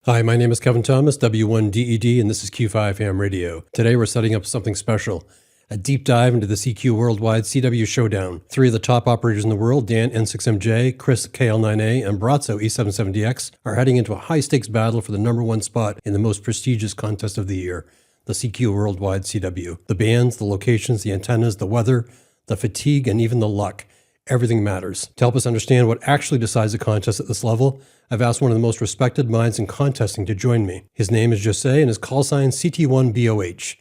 Hi, my name is Kevin Thomas, W1DED, and this is Q5 Ham Radio. Today we're setting up something special, a deep dive into the CQ Worldwide CW Showdown. Three of the top operators in the world, Dan N6MJ, Chris KL9A, and Braco E77DX, are heading into a high-stakes battle for the #1 spot in the most prestigious contest of the year, the CQ Worldwide CW. The bands, the locations, the antennas, the weather, the fatigue, and even the luck. Everything matters. To help us understand what actually decides a contest at this level, I've asked one of the most respected minds in contesting to join me. His name is Jose and his call sign CT1BOH.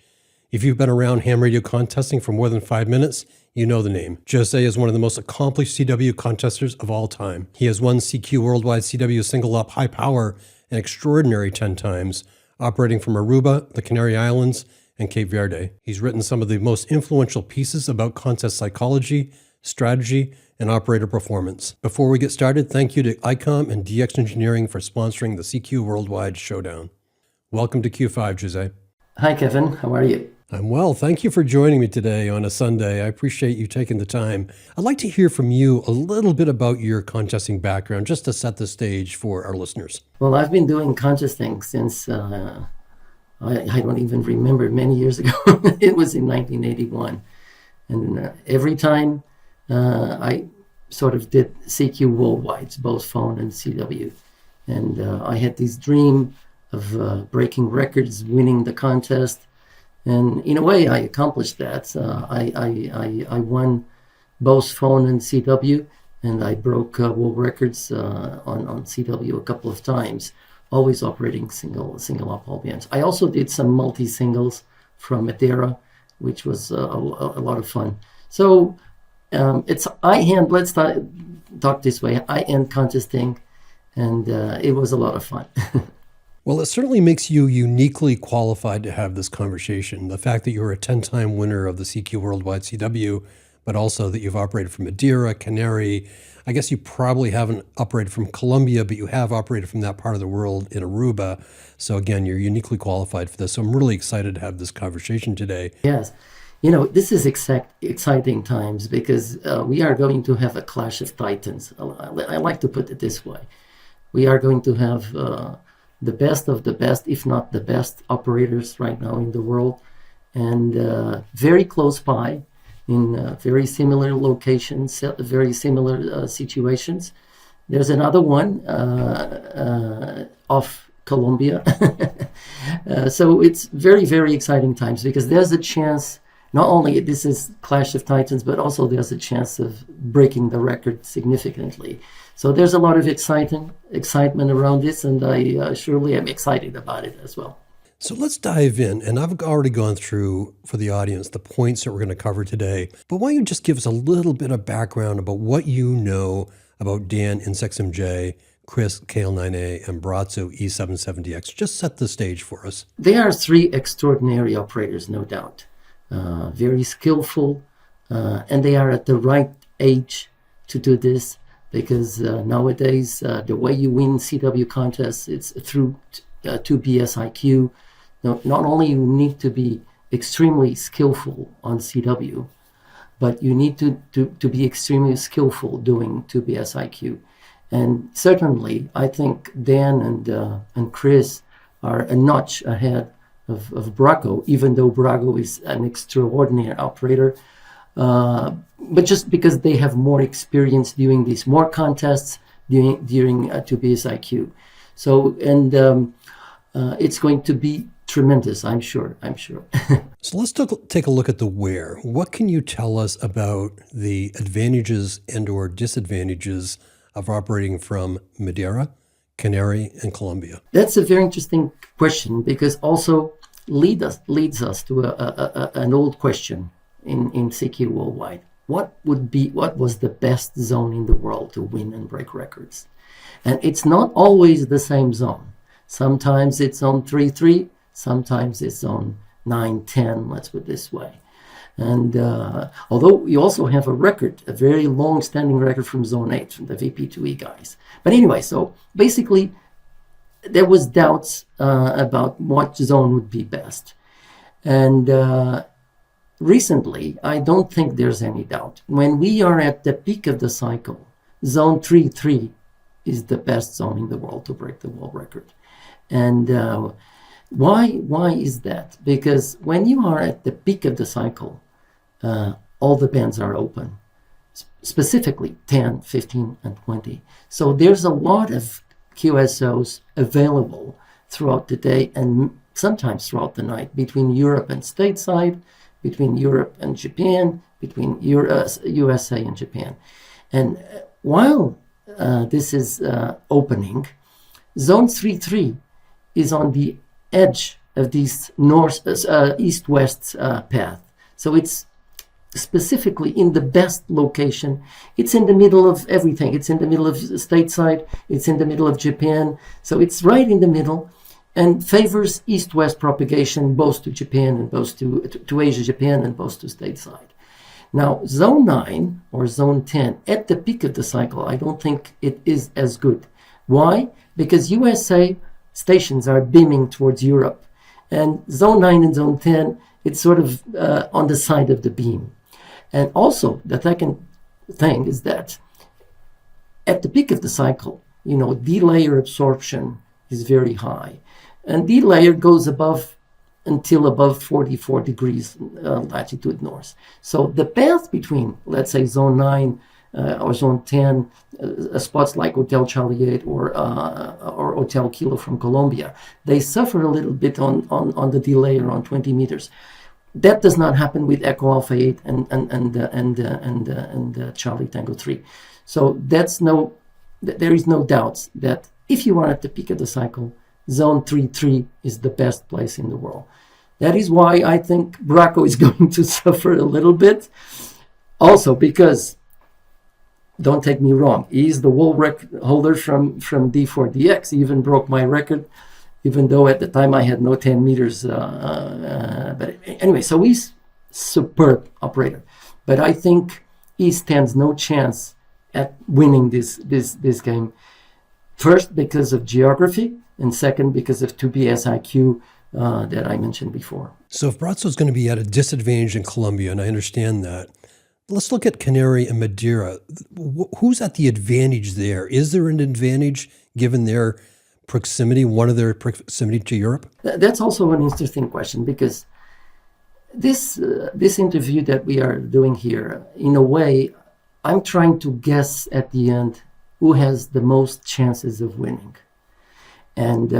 If you've been around ham radio contesting for more than 5 minutes, you know the name. Jose is one of the most accomplished CW contesters of all time. He has won CQ Worldwide CW single up high power an extraordinary 10 times, operating from Aruba, the Canary Islands, and Cape Verde. He's written some of the most influential pieces about contest psychology, strategy, and operator performance. Before we get started, thank you to ICOM and DX Engineering for sponsoring the CQ Worldwide Showdown. Welcome to Q5, Jose. Hi, Kevin. How are you? I'm well. Thank you for joining me today on a Sunday. I appreciate you taking the time. I'd like to hear from you a little bit about your contesting background, just to set the stage for our listeners. Well, I've been doing contesting since, I don't even remember, many years ago. It was in 1981. And every time I sort of did CQ Worldwide, both phone and CW. And I had this dream of breaking records, winning the contest. And in a way, I accomplished that. I won both phone and CW, and I broke world records on CW a couple of times, always operating single up all bands. I also did some multi-singles from Madeira, which was a lot of fun. So it's I-hand, let's talk this way, I-hand contesting, and it was a lot of fun. Well, it certainly makes you uniquely qualified to have this conversation. The fact that you're a 10-time winner of the CQ Worldwide CW, but also that you've operated from Madeira, Canary. I guess you probably haven't operated from Colombia, but you have operated from that part of the world in Aruba. So again, you're uniquely qualified for this. So I'm really excited to have this conversation today. Yes. You know, this is exciting times because we are going to have a clash of titans. I like to put it this way. We are going to have the best of the best, if not the best operators right now in the world, and very close by in very similar locations, very similar situations. There's another one off Colombia. So it's very, very exciting times because there's a chance. Not only this is Clash of Titans, but also there's a chance of breaking the record significantly. So there's a lot of excitement around this, and I surely am excited about it as well. So let's dive in, and I've already gone through, for the audience, the points that we're going to cover today. But why don't you just give us a little bit of background about what you know about Dan N6MJ, Chris KL9A, and Braco E77DX. Just set the stage for us. They are three extraordinary operators, no doubt. Very skillful, and they are at the right age to do this because nowadays the way you win CW contests, it's through 2PS IQ. Not only you need to be extremely skillful on CW, but you need to be extremely skillful doing 2PS IQ. And certainly, I think Dan and Chris are a notch ahead of Braco, even though Braco is an extraordinary operator, but just because they have more experience doing these, more contests during 2PS IQ. So, and it's going to be tremendous, I'm sure. So let's take a look at the where. What can you tell us about the advantages and or disadvantages of operating from Madeira, Canary, and Colombia? That's a very interesting question because also leads us to an old question in CQ Worldwide. What was the best zone in the world to win and break records? And it's not always the same zone. Sometimes it's zone 3-3, sometimes it's zone 9-10, let's put it this way. And although we also have a very long-standing record from zone 8, from the VP2E guys. But anyway, so basically, there was doubts about what zone would be best. And recently, I don't think there's any doubt. When we are at the peak of the cycle, zone 3-3 is the best zone in the world to break the world record. And why is that? Because when you are at the peak of the cycle, all the bands are open, specifically 10, 15, and 20. So there's a lot of QSOs available throughout the day and sometimes throughout the night between Europe and stateside, between Europe and Japan, between USA and Japan. And while this is opening, Zone 3-3 is on the edge of this east-west path. So it's specifically in the best location. It's in the middle of everything. It's in the middle of stateside. It's in the middle of Japan. So it's right in the middle and favors east-west propagation, both to Japan and both to Asia, Japan, and both to stateside. Now, Zone 9 or Zone 10, at the peak of the cycle, I don't think it is as good. Why? Because USA stations are beaming towards Europe. And Zone 9 and Zone 10, it's sort of on the side of the beam. And also, the second thing is that at the peak of the cycle, D-layer absorption is very high. And D-layer goes until above 44 degrees latitude north. So the path between, let's say, Zone 9 or Zone 10, spots like Hotel Charlie 8 or Hotel Kilo from Colombia, they suffer a little bit on the D-layer on 20 meters. That does not happen with Echo Alpha 8 and Charlie Tango 3. So there is no doubt that if you are at the peak of the cycle, Zone 3-3 is the best place in the world. That is why I think Braco is going to suffer a little bit. Also because, don't take me wrong, he's the world record holder from D4DX. He even broke my record, even though at the time I had no 10 meters. But anyway, so he's superb operator. But I think he stands no chance at winning this game. First, because of geography, and second, because of 2BS IQ that I mentioned before. So if Braco's going to be at a disadvantage in Colombia, and I understand that, let's look at Canary and Madeira. Who's at the advantage there? Is there an advantage given their proximity, one of their proximity to Europe? That's also an interesting question, because this interview that we are doing here, in a way, I'm trying to guess at the end who has the most chances of winning. And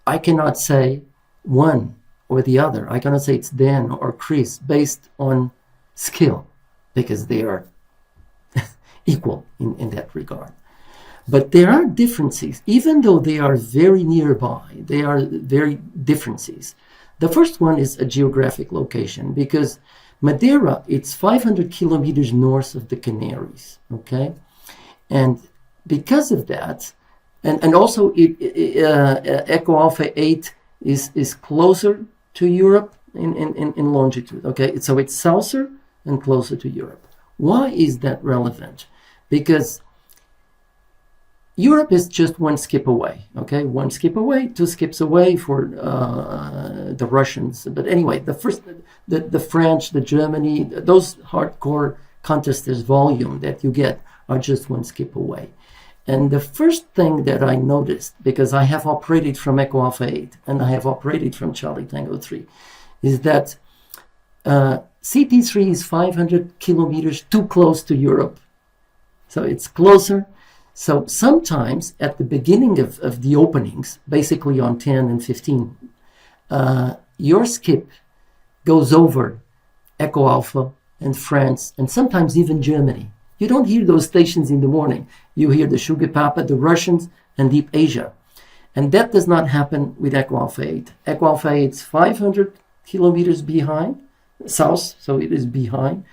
I cannot say one or the other. I cannot say it's Dan or Chris based on skill, because they are equal in that regard. But there are differences, even though they are very nearby, they are very differences. The first one is a geographic location, because Madeira, it's 500 kilometers north of the Canaries, okay? And because of that, and also Echo Alpha 8 is closer to Europe in longitude, okay? So it's southern and closer to Europe. Why is that relevant? Because Europe is just one skip away, okay? One skip away, two skips away for the Russians. But anyway, the French, the Germany, those hardcore contesters volume that you get are just one skip away. And the first thing that I noticed, because I have operated from Echo Alpha 8 and I have operated from Charlie Tango 3, is that CT3 is 500 kilometers too close to Europe. So it's closer. So sometimes at the beginning of the openings, basically on 10 and 15, your skip goes over Echo Alpha and France and sometimes even Germany. You don't hear those stations in the morning. You hear the Sugar Papa, the Russians, and Deep Asia. And that does not happen with Echo Alpha 8. Echo Alpha 8 is 500 kilometers behind, south, so it is behind.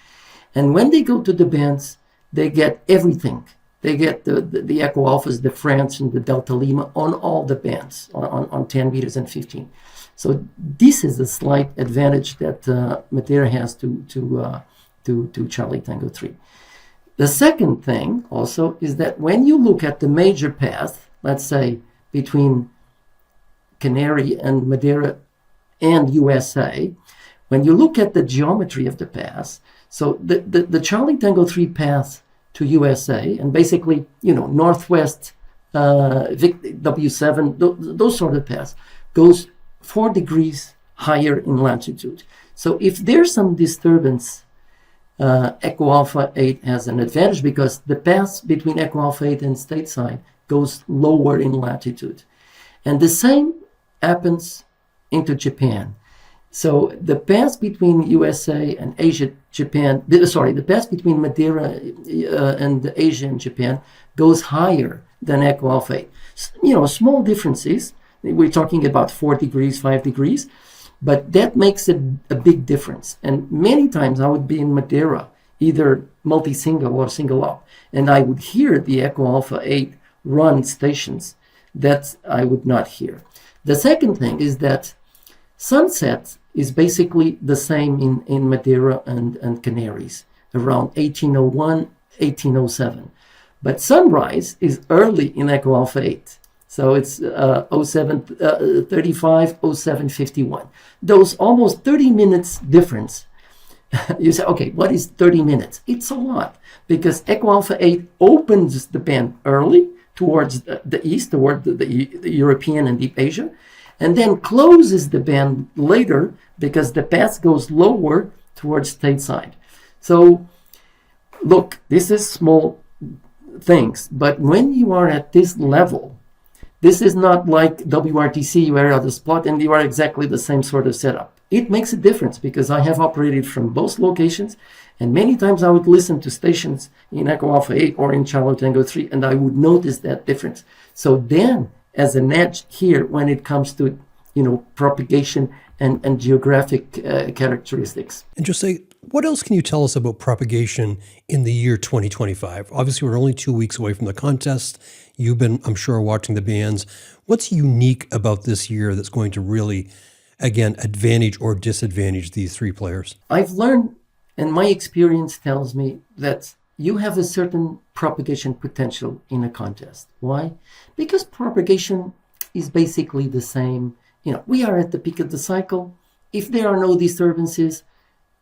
And when they go to the bands, they get everything. They get the Echo Alphas, the France, and the Delta Lima on all the bands, on 10 meters and 15. So this is a slight advantage that Madeira has to Charlie Tango 3. The second thing also is that when you look at the major path, let's say between Canary and Madeira and USA, when you look at the geometry of the path, so the Charlie Tango 3 path to USA, and basically, northwest Vic W7, those sort of paths, goes 4 degrees higher in latitude. So if there's some disturbance, Echo Alpha 8 has an advantage because the path between Echo Alpha 8 and stateside goes lower in latitude. And the same happens into Japan. So the path between USA and Asia, Japan, the path between Madeira and Asia and Japan goes higher than Echo Alpha 8. Small differences. We're talking about 4 degrees, 5 degrees, but that makes a big difference. And many times I would be in Madeira, either multi-single or single up, and I would hear the Echo Alpha 8 run stations that I would not hear. The second thing is that sunset is basically the same in Madeira and Canaries, around 1801, 1807. But sunrise is early in Echo Alpha 8. So it's 0735, 0751. Those almost 30 minutes difference. You say, okay, what is 30 minutes? It's a lot because Echo Alpha 8 opens the band early towards the east, toward the European and Deep Asia, and then closes the band later because the path goes lower towards stateside. So look, this is small things, but when you are at this level, this is not like WRTC, you are at the spot and you are exactly the same sort of setup. It makes a difference because I have operated from both locations, and many times I would listen to stations in Echo Alpha 8 or in Charlie Tango 3, and I would notice that difference. So then, as an edge here, when it comes to propagation and geographic characteristics. And just say, what else can you tell us about propagation in the year 2025? Obviously, we're only 2 weeks away from the contest. You've been, I'm sure, watching the bands. What's unique about this year that's going to really, again, advantage or disadvantage these 3 players? I've learned, and my experience tells me that you have a certain propagation potential in a contest. Why? Because propagation is basically the same. We are at the peak of the cycle. If there are no disturbances,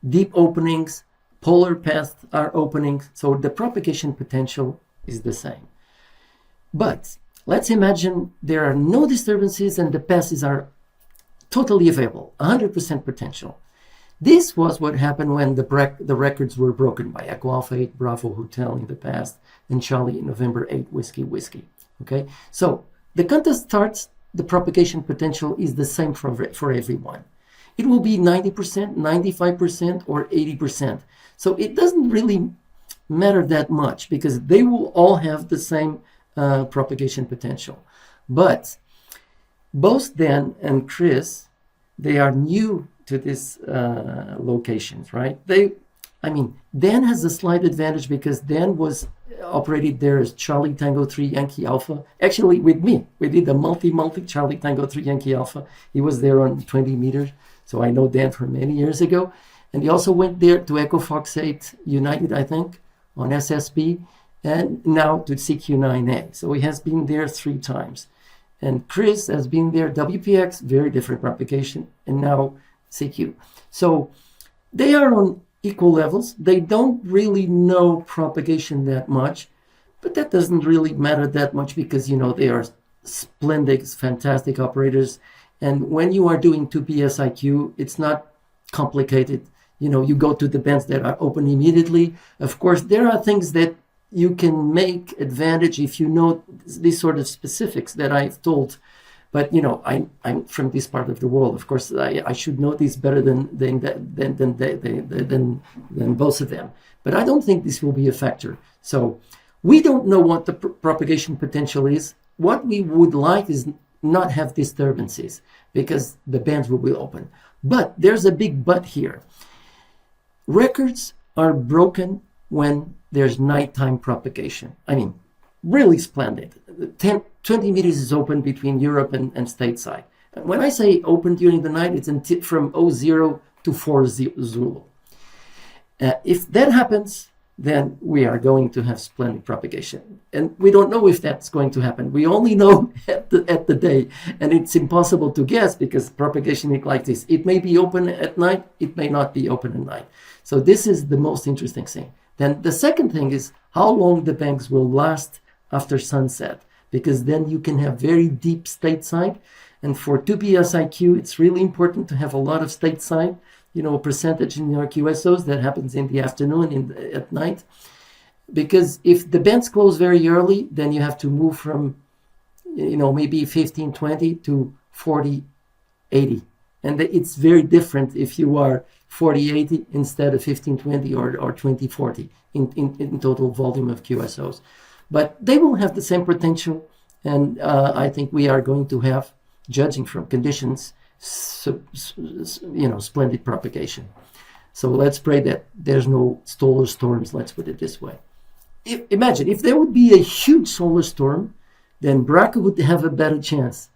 deep openings, polar paths are opening, so the propagation potential is the same. But let's imagine there are no disturbances and the passes are totally available, 100% potential. This was what happened when the records were broken by Echo Alpha 8 Bravo Hotel in the past and Charlie November 8 Whiskey. Okay, so the contest starts, the propagation potential is the same for everyone. It will be 90%, 95%, or 80%. So it doesn't really matter that much because they will all have the same propagation potential. But both Dan and Chris, they are new to these locations, right? Dan has a slight advantage because Dan was operated there as Charlie Tango 3 Yankee Alpha. Actually, with me, we did a multi Charlie Tango 3 Yankee Alpha. He was there on 20 meters. So I know Dan from many years ago. And he also went there to Echo Fox 8 United, I think, on SSB, and now to CQ9A. So he has been there 3 times. And Chris has been there, WPX, very different propagation, and now CQ. So they are on equal levels. They don't really know propagation that much, but that doesn't really matter that much because, they are splendid, fantastic operators. And when you are doing 2PSIQ, it's not complicated. You go to the bands that are open immediately. Of course, there are things that you can make advantage if you know these sort of specifics that I've told. But I'm from this part of the world. Of course, I should know this better than both of them. But I don't think this will be a factor. So we don't know what the propagation potential is. What we would like is not have disturbances because the bands will be open. But there's a big but here. Records are broken when there's nighttime propagation. Really splendid. 20 meters is open between Europe and stateside. When I say open during the night, it's from 00 to 40 Zulu. If that happens, then we are going to have splendid propagation. And we don't know if that's going to happen. We only know at the day. And it's impossible to guess because propagation is like this. It may be open at night. It may not be open at night. So this is the most interesting thing. Then the second thing is how long the banks will last after sunset. because then you can have very deep stateside. And for 2PSIQ, it's really important to have a lot of stateside, a percentage in your QSOs that happens in the afternoon, at night. Because if the bands close very early, then you have to move from, maybe 1520 to 4080. And it's very different if you are 4080 instead of 1520 or 2040 in total volume of QSOs. But they will have the same potential, and I think we are going to have, judging from conditions, splendid propagation. So let's pray that there's no solar storms, let's put it this way. Imagine, if there would be a huge solar storm, then Braco would have a better chance.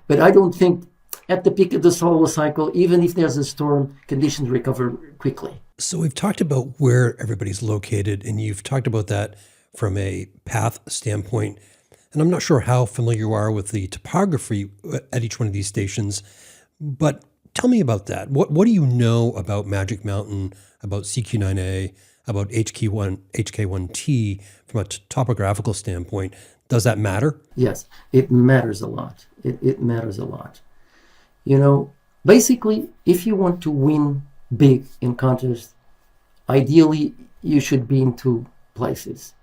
But I don't think at the peak of the solar cycle, even if there's a storm, conditions recover quickly. So we've talked about where everybody's located, and you've talked about that from a path standpoint. And I'm not sure how familiar you are with the topography at each one of these stations, but tell me about that. What do you know about Magic Mountain, about CQ9A, about HK1T from a topographical standpoint? Does that matter? Yes, it matters a lot. It matters a lot. Basically, if you want to win big in contests, ideally you should be in two places.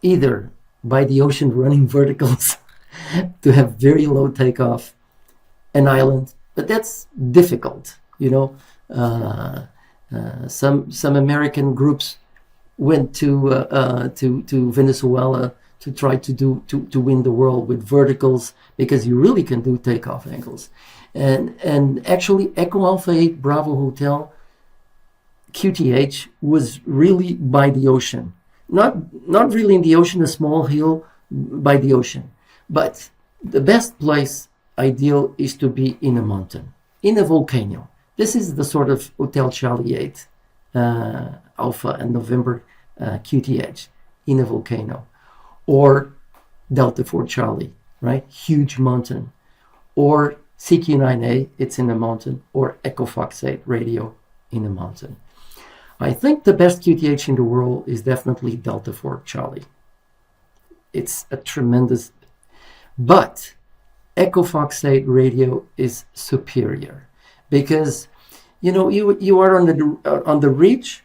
Either by the ocean running verticals to have very low takeoff, an island, but that's difficult. Some American groups went to Venezuela to try to win the world with verticals, because you really can do takeoff angles. And actually, Echo Alpha 8 Bravo Hotel QTH was really by the ocean. Not really in the ocean, a small hill by the ocean. But the best place, ideal, is to be in a mountain, in a volcano. This is the sort of Hotel Charlie 8 Alpha and November QTH, in a volcano. Or Delta 4 Charlie, right? Huge mountain. Or CQ9A, it's in a mountain. Or Echo Fox 8 radio in a mountain. I think the best QTH in the world is definitely Delta 4 Charlie. It's a tremendous, but Echo Fox 8 radio is superior, because you are on the ridge,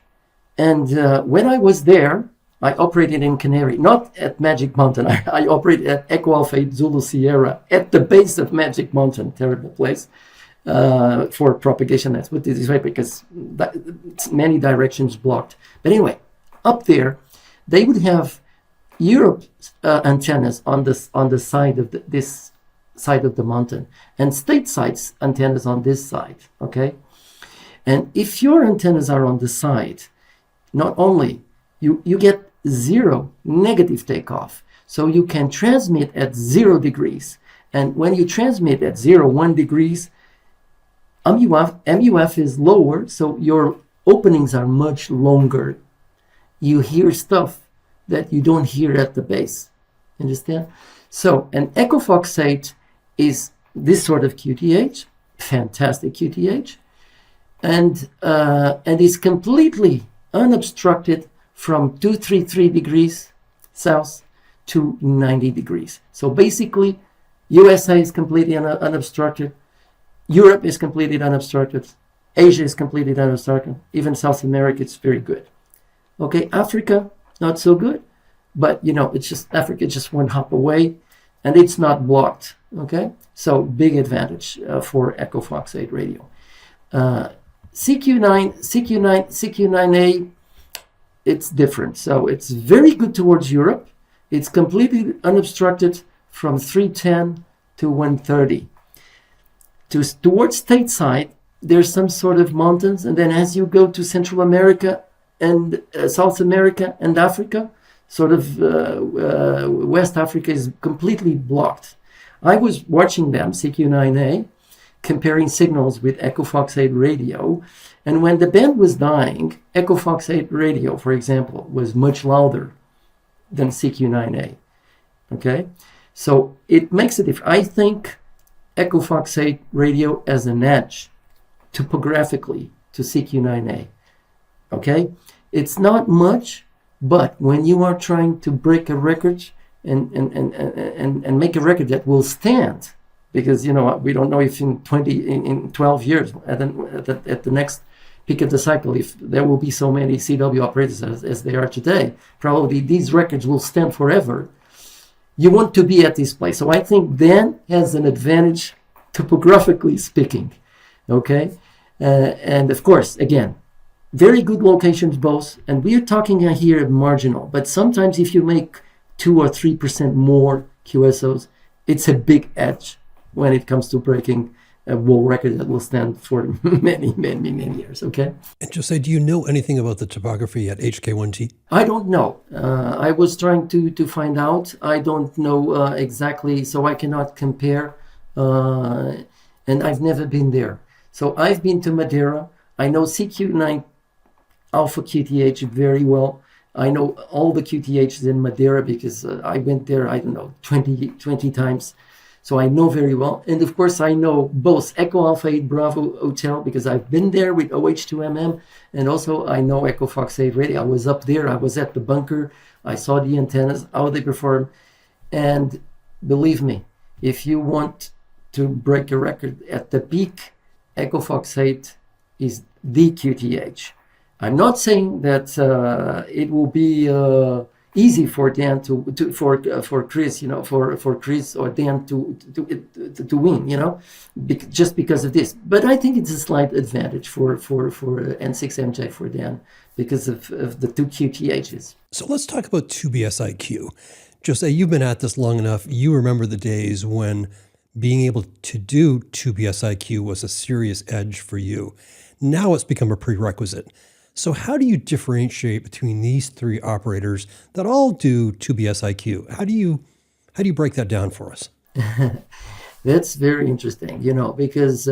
and when I was there, I operated in Canary, not at Magic Mountain. I operated at Echo Alpha 8 Zulu Sierra at the base of Magic Mountain, terrible place. For propagation, that's what this is, right? Because many directions blocked. But anyway, up there, they would have Europe antennas on the side of this side of the mountain, and stateside antennas on this side. Okay, and if your antennas are on the side, not only you get zero negative takeoff, so you can transmit at 0 degrees, and when you transmit at 1 degrees, MUF is lower, so your openings are much longer. You hear stuff that you don't hear at the base. Understand? So an Echo Fox 8 is this sort of QTH, fantastic QTH, and is completely unobstructed from 233 degrees south to 90 degrees. So basically, USA is completely unobstructed. Europe is completely unobstructed. Asia is completely unobstructed. Even South America, it's very good. Okay, Africa, not so good. But, it's just Africa, just one hop away, and it's not blocked. Okay, so big advantage for Echo Fox 8 radio. CQ9A, it's different. So it's very good towards Europe. It's completely unobstructed from 310 to 130. Towards stateside, there's some sort of mountains, and then as you go to Central America and South America and Africa, sort of West Africa is completely blocked. I was watching them, CQ9A, comparing signals with Echo Fox 8 radio, and when the band was dying, Echo Fox 8 radio, for example, was much louder than CQ9A. Okay, so it makes a difference. I think Echo Fox 8 radio as an edge topographically to CQ9A. Okay, it's not much, but when you are trying to break a record, and make a record that will stand, because we don't know if in 12 years at the next peak of the cycle, if there will be so many CW operators as there are today, probably these records will stand forever. You want to be at this place. So I think Dan has an advantage, topographically speaking. Okay, and of course, again, very good locations both, and we're talking here marginal, but sometimes if you make 2 or 3% more QSOs, it's a big edge when it comes to breaking a world record that will stand for many years. Okay. And Jose, do you know anything about the topography at HK1T? I don't know. I was trying to find out. I don't know exactly, so I cannot compare. And I've never been there. So I've been to Madeira. I know CQ9 Alpha QTH very well. I know all the QTHs in Madeira because I went there, I don't know, 20 times. So I know very well. And of course, I know both Echo Alpha 8 Bravo Hotel because I've been there with OH2MM. And also I know Echo Fox 8 Radio. I was up there. I was at the bunker. I saw the antennas, how they perform. And believe me, if you want to break a record at the peak, Echo Fox 8 is the QTH. I'm not saying that it will be easy for Dan for Chris, for Chris or Dan to win, just because of this. But I think it's a slight advantage for N6MJ for Dan because of the two QTHs. So let's talk about 2BSIQ. Jose, you've been at this long enough. You remember the days when being able to do 2BSIQ was a serious edge for you. Now it's become a prerequisite. So how do you differentiate between these three operators that all do 2BSIQ? How do you break that down for us? That's very interesting, because,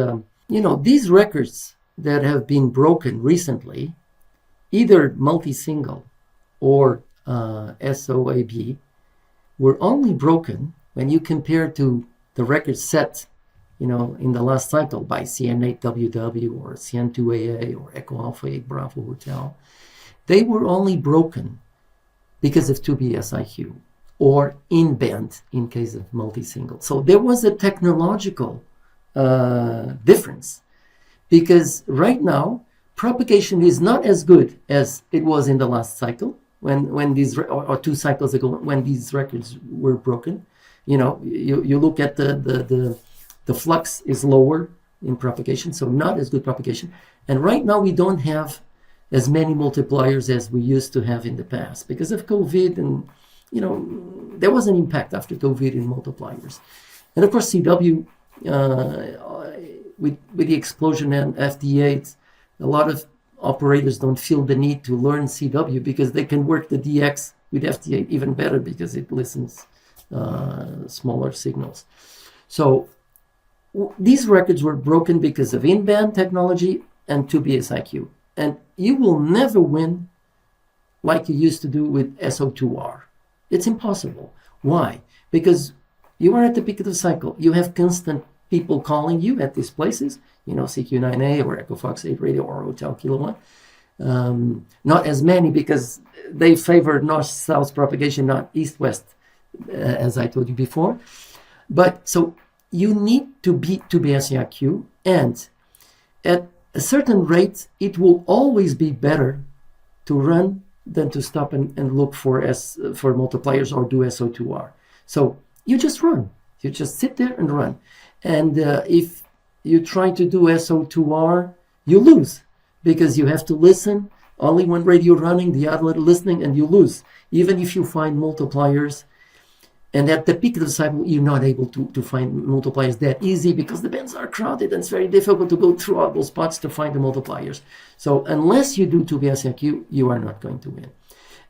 these records that have been broken recently, either multi-single or SOAB, were only broken when you compare to the record set in the last cycle by CN8WW or CN2AA or Echo Alpha 8 Bravo Hotel. They were only broken because of 2BSIQ or in-band in case of multi-single. So there was a technological difference because right now, propagation is not as good as it was in the last cycle when these, or 2 cycles ago, when these records were broken. You look at the flux is lower in propagation, so not as good propagation. And right now we don't have as many multipliers as we used to have in the past because of COVID, and there was an impact after COVID in multipliers. And of course CW, with the explosion in FD8, a lot of operators don't feel the need to learn CW because they can work the DX with FD8 even better because it listens smaller signals. So these records were broken because of in-band technology and 2BSIQ. And you will never win like you used to do with SO2R. It's impossible. Why? Because you are at the peak of the cycle. You have constant people calling you at these places, CQ9A or Echo Fox 8 Radio or Hotel Kilo 1. Not as many because they favor north-south propagation, not east-west, as I told you before. But so you need to beat 2BSIQ, and at a certain rate, it will always be better to run than to stop and look for multipliers or do SO2R. So you just run. You just sit there and run. And if you try to do SO2R, you lose because you have to listen. Only one radio running, the other listening, and you lose. Even if you find multipliers. And at the peak of the cycle, you're not able to find multipliers that easy because the bands are crowded and it's very difficult to go through all those spots to find the multipliers. So unless you do 2BSIQ, you are not going to win.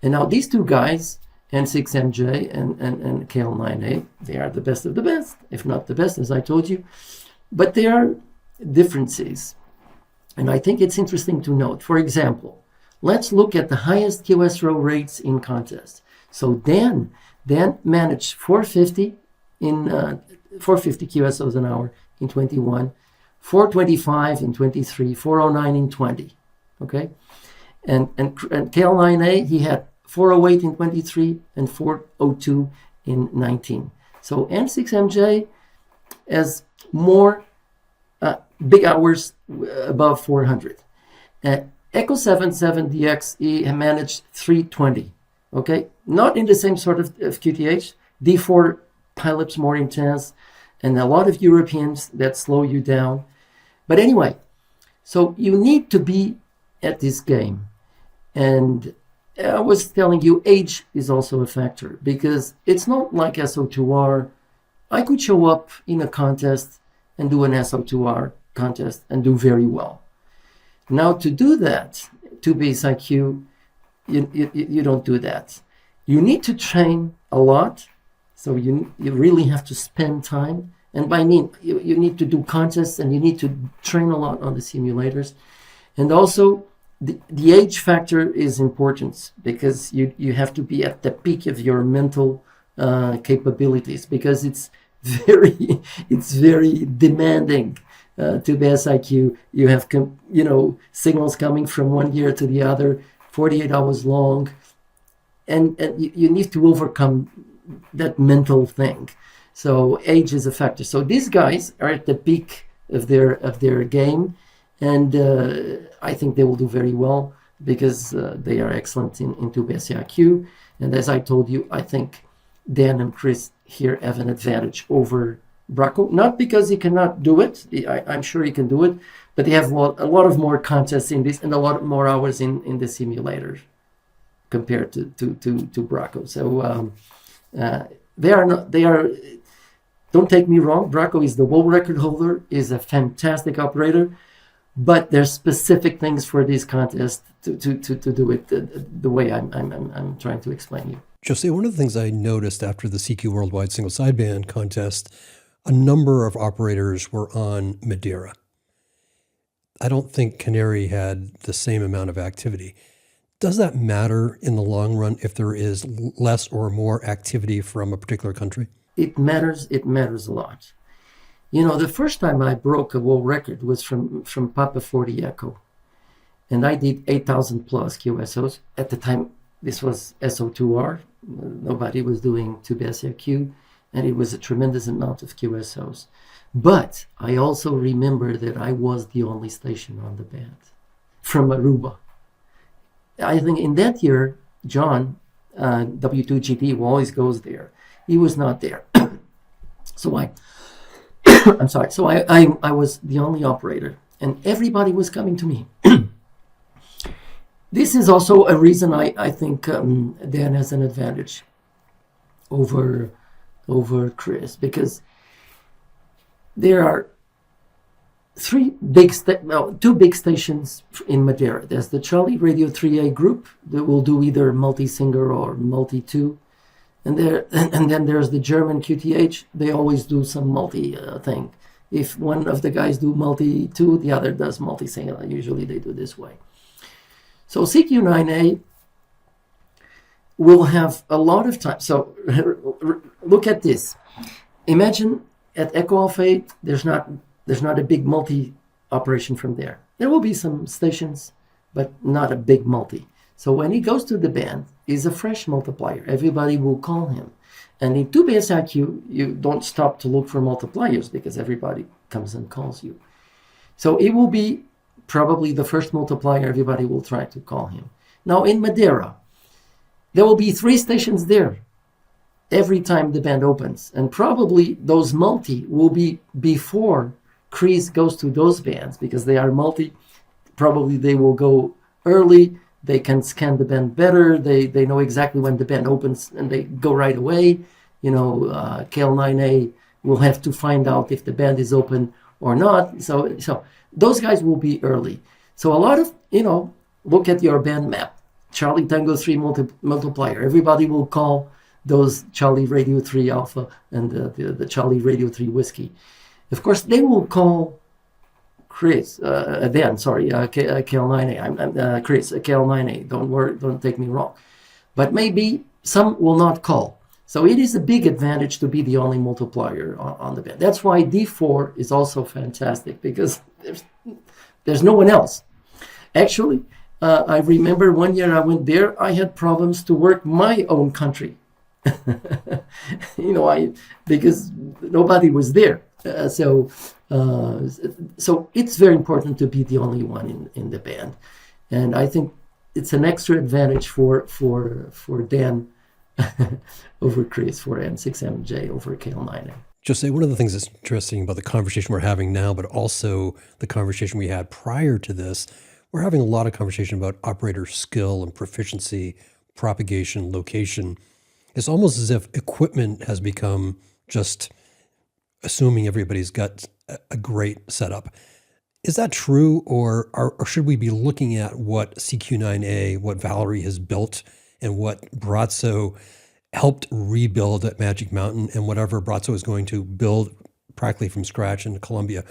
And now these two guys, N6MJ and KL9A, they are the best of the best, if not the best, as I told you. But there are differences. And I think it's interesting to note. For example, let's look at the highest QS row rates in contest. So Dan managed 450 QSOs an hour in 21, 425 in 23, 409 in 20. Okay, and KL9A, he had 408 in 23 and 402 in 19. So N6MJ has more big hours above 400. Echo 77DX, he managed 320. Okay, not in the same sort of QTH. D4 pilots more intense, and a lot of Europeans that slow you down. But anyway, so you need to be at this game. And I was telling you, age is also a factor, because it's not like SO2R. I could show up in a contest and do an SO2R contest and do very well. Now, to do that, to base IQ, you don't do that. You need to train a lot, so you really have to spend time. And by mean, you need to do contests, and you need to train a lot on the simulators. And also, the age factor is important, because you have to be at the peak of your mental capabilities, because it's very demanding. To the SIQ, you have signals coming from one year to the other, 48 hours long, and you need to overcome that mental thing. So age is a factor. So these guys are at the peak of their game, and I think they will do very well, because they are excellent in tube SIQ. And as I told you, I think Dan and Chris here have an advantage over Braco, not because he cannot do it. I'm sure he can do it, but they have a lot of more contests in this, and a lot more hours in the simulator compared to Braco. So they are. Don't take me wrong. Braco is the world record holder, is a fantastic operator, but there's specific things for these contests to do it the way I'm trying to explain you. Jose, one of the things I noticed after the CQ Worldwide Single Sideband contest, a number of operators were on Madeira. I don't think Canary had the same amount of activity. Does that matter in the long run if there is less or more activity from a particular country? It matters a lot. The first time I broke a world record was from Papa 40 Echo. And I did 8,000 plus QSOs. At the time, this was SO2R. Nobody was doing tube SIQ. And it was a tremendous amount of QSOs. But I also remember that I was the only station on the band from Aruba. I think in that year, John, W2GT, who always goes there, he was not there. So I'm sorry. So I was the only operator, and everybody was coming to me. This is also a reason I think Dan has an advantage over Chris, because there are two big stations in Madeira. There's the Charlie Radio 3A group that will do either multi-singer or multi-2, and then there's the German QTH. They always do some multi thing. If one of the guys do multi-2, the other does multi-singer. Usually they do this way. So CQ9A will have a lot of time. So look at this. Imagine at Echo Alpha 8, there's not a big multi operation from there. There will be some stations, but not a big multi. So when he goes to the band, he's a fresh multiplier. Everybody will call him. And in tube SIQ, you don't stop to look for multipliers, because everybody comes and calls you. So it will be probably the first multiplier everybody will try to call him. Now in Madeira, there will be 3 stations there every time the band opens. And probably those multi will be before Chris goes to those bands, because they are multi. Probably they will go early. They can scan the band better. They know exactly when the band opens, and they go right away. KL9A will have to find out if the band is open or not. So those guys will be early. So a lot of, look at your band map. Charlie Tango 3 multiplier. Everybody will call those Charlie Radio 3 Alpha and the Charlie Radio 3 Whiskey. Of course, they will call Chris, KL9A. Chris, KL9A. Don't worry, don't take me wrong. But maybe some will not call. So it is a big advantage to be the only multiplier on the band. That's why D4 is also fantastic, because there's no one else. Actually, I remember one year I went there, I had problems to work my own country. Because nobody was there. So it's very important to be the only one in the band, and I think it's an extra advantage for Dan over Chris, for N6MJ over KL9A. Jose, one of the things that's interesting about the conversation we're having now, but also the conversation we had prior to this, we're having a lot of conversation about operator skill and proficiency, propagation, location. It's almost as if equipment has become just assuming everybody's got a great setup. Is that true, or should we be looking at what CQ9A, what Valerie has built, and what Braco helped rebuild at Magic Mountain, and whatever Braco is going to build practically from scratch in Colombia?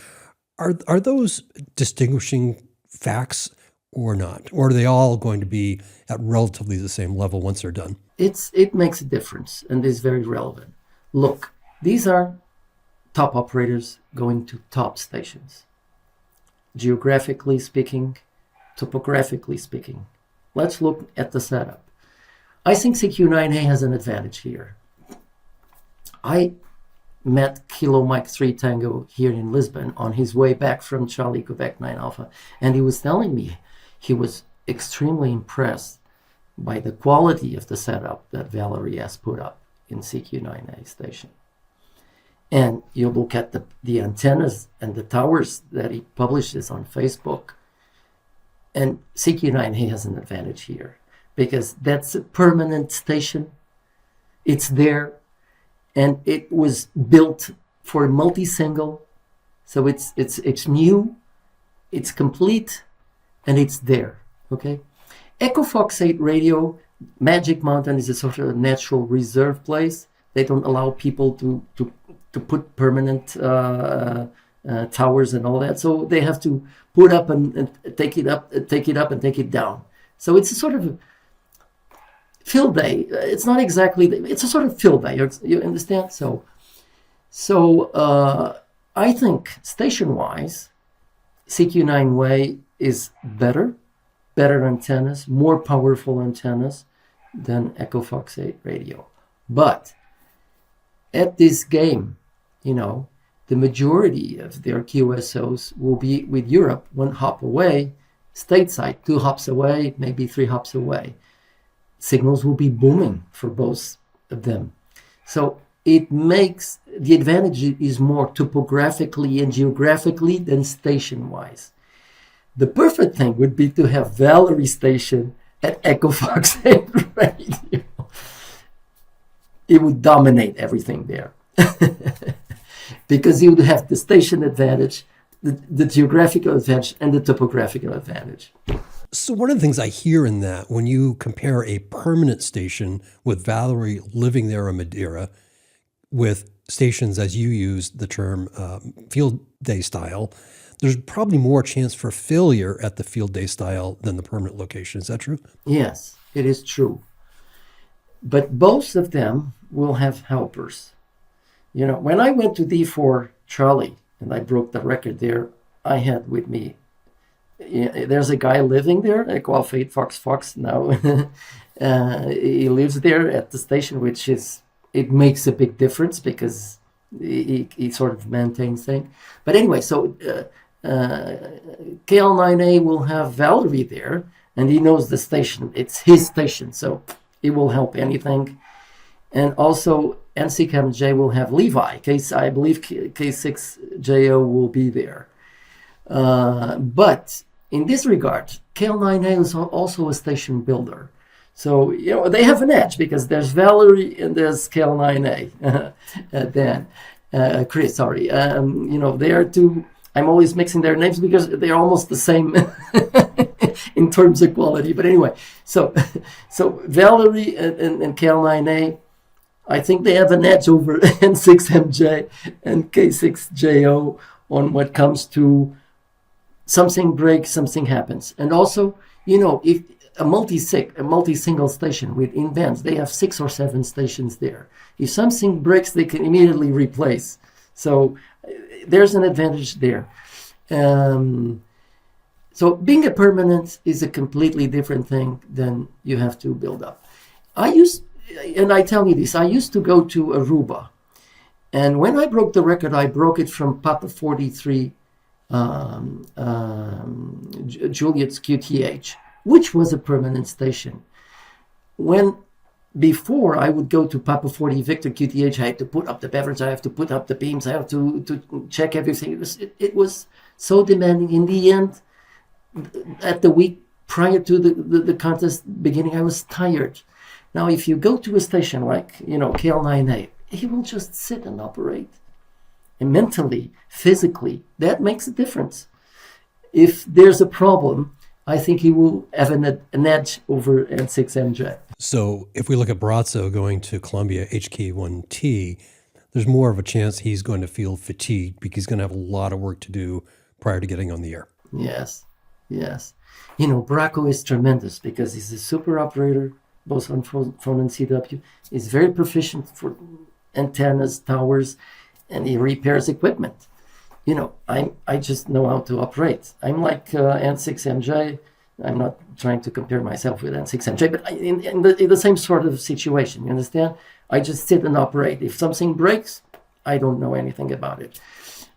Are those distinguishing facts or not? Or are they all going to be at relatively the same level once they're done? It makes a difference, and is very relevant. Look, these are top operators going to top stations. Geographically speaking, topographically speaking. Let's look at the setup. I think CQ9A has an advantage here. I met Kilo Mike 3 Tango here in Lisbon on his way back from Charlie Quebec 9 Alpha, and he was telling me he was extremely impressed by the quality of the setup that Valerie has put up in CQ9A station. And you look at the antennas and the towers that he publishes on Facebook, and CQ9A has an advantage here because that's a permanent station. It's there, and it was built for multi-single, so it's new, it's complete, and it's there. Okay, Echo Fox 8 radio, Magic Mountain is a sort of natural reserve place. They don't allow people to put permanent towers and all that, so they have to put up and take it up and take it down. So it's a sort of field day. It's not exactly. It's a sort of field day. You understand? So I think station-wise, CQ9A is better antennas, more powerful antennas than Echo Fox 8 radio. But at this game, the majority of their QSOs will be with Europe, 1 hop away, stateside, 2 hops away, maybe 3 hops away. Signals will be booming for both of them. So it makes, the advantage is more topographically and geographically than station-wise. The perfect thing would be to have Valerie station at Echo Fox 8 radio. It would dominate everything there. Because you would have the station advantage, the geographical advantage, and the topographical advantage. So one of the things I hear in that, when you compare a permanent station with Valerie living there in Madeira, with stations, as you use the term, field day style, there's probably more chance for failure at the field day style than the permanent location. Is that true? Yes, it is true. But both of them will have helpers. When I went to D4 Charlie and I broke the record there, I had with me, there's a guy living there, Echo Alpha 8 Fox now. He lives there at the station, it makes a big difference because he sort of maintains things. But anyway, so KL9A will have Valerie there, and he knows the station. It's his station, so it will help anything. And also N6MJ will have Levi. I believe K6JO will be there. But in this regard, KL9A is also a station builder. So, they have an edge because there's Valerie and there's KL9A. Chris, sorry. They are two. I'm always mixing their names because they're almost the same in terms of quality. But anyway, so Valerie and KL9A, I think they have an edge over N6MJ and K6JO on what comes to something breaks, something happens. And also, if a multi-single station with in-bands, they have 6 or 7 stations there. If something breaks, they can immediately replace. So there's an advantage there. So being a permanent is a completely different thing than you have to build up. and I tell you this, I used to go to Aruba. And when I broke the record, I broke it from Papa 43 Juliet's QTH, which was a permanent station. Before I would go to Papa 40 Victor QTH, I had to put up the beverage, I have to put up the beams, I have to check everything. It was so demanding. In the end, at the week prior to the contest beginning, I was tired. Now, if you go to a station like, KL9A, he will just sit and operate. And mentally, physically, that makes a difference. If there's a problem, I think he will have an edge over N6MJ. So if we look at Brazzo going to Colombia HK1T, there's more of a chance he's going to feel fatigued because he's going to have a lot of work to do prior to getting on the air. Yes. Braco is tremendous because he's a super operator, both on phone and CW. He's very proficient for antennas, towers, and he repairs equipment. I just know how to operate. I'm like N6MJ. I'm not trying to compare myself with N6MJ, but in the same sort of situation, you understand? I just sit and operate. If something breaks, I don't know anything about it.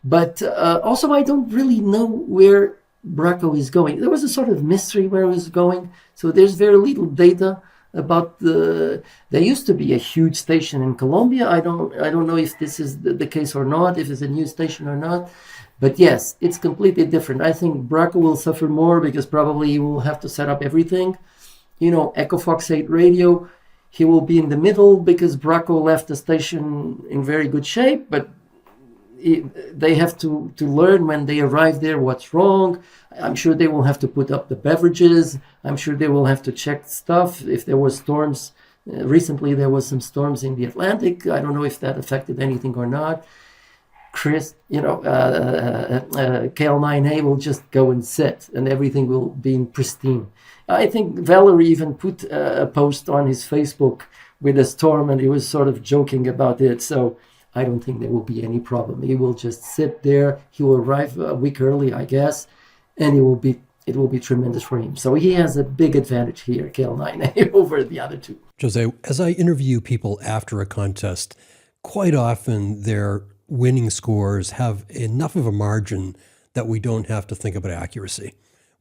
But also, I don't really know where Braco is going. There was a sort of mystery where he was going, so there's very little data about there used to be a huge station in Colombia. I don't know if this is the case or not, if it's a new station or not. But yes, it's completely different. I think Braco will suffer more because probably he will have to set up everything. Echo Fox 8 radio, he will be in the middle because Braco left the station in very good shape, but they have to learn when they arrive there what's wrong. I'm sure they will have to put up the beverages. I'm sure they will have to check stuff. If there were storms, recently there was some storms in the Atlantic. I don't know if that affected anything or not. Chris, KL9A will just go and sit and everything will be in pristine. I think Valerie even put a post on his Facebook with a storm and he was sort of joking about it. So I don't think there will be any problem. He will just sit there. He will arrive a week early, I guess, and it will be tremendous for him. So he has a big advantage here, KL9A, over the other two. Jose, as I interview people after a contest, quite often their winning scores have enough of a margin that we don't have to think about accuracy.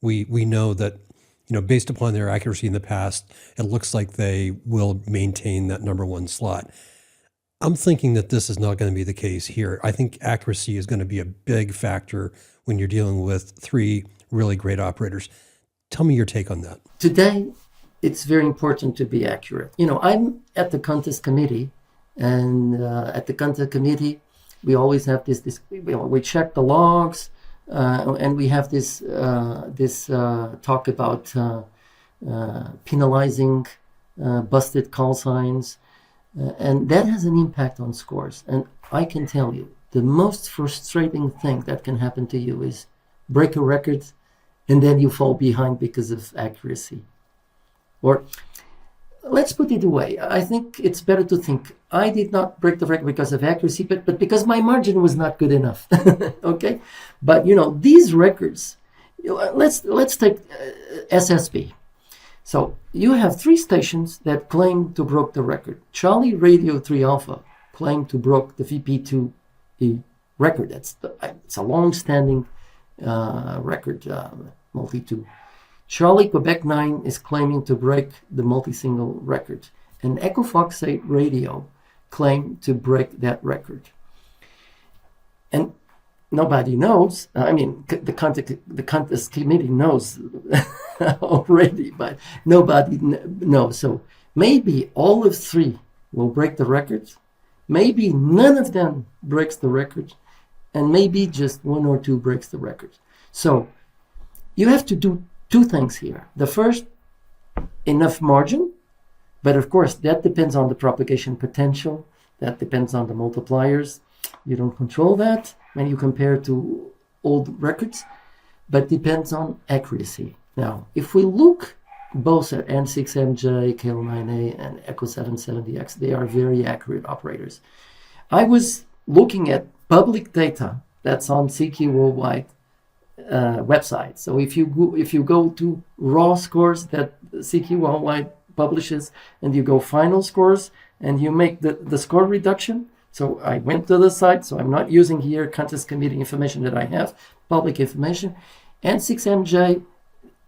We know that, based upon their accuracy in the past, it looks like they will maintain that number one slot. I'm thinking that this is not going to be the case here. I think accuracy is going to be a big factor when you're dealing with three really great operators. Tell me your take on that. Today, it's very important to be accurate. I'm at the contest committee, and at the contest committee, we always have this we check the logs, and we have this talk about penalizing busted call signs. And that has an impact on scores. And I can tell you, the most frustrating thing that can happen to you is break a record and then you fall behind because of accuracy. Or let's put it away. I think it's better to think, I did not break the record because of accuracy, but because my margin was not good enough. Okay? But, these records, let's take SSB. So you have three stations that claim to broke the record. Charlie Radio 3 Alpha claimed to broke the VP2E record. It's a long-standing record, multi-2. Charlie Quebec 9 is claiming to break the multi-single record. And Echo Fox 8 Radio claimed to break that record. And nobody knows. I mean, the contest committee knows already, but nobody knows. So maybe all of three will break the record. Maybe none of them breaks the record. And maybe just one or two breaks the record. So you have to do two things here. The first, enough margin. But of course, that depends on the propagation potential. That depends on the multipliers. You don't control that when you compare to old records, but depends on accuracy. Now, if we look both at N6MJ, KL9A, and Echo 77DX, they are very accurate operators. I was looking at public data that's on CQ Worldwide website. So if you go to raw scores that CQ Worldwide publishes, and you go final scores, and you make the score reduction. So I went to the site, so I'm not using here contest committee information that I have, public information. N6MJ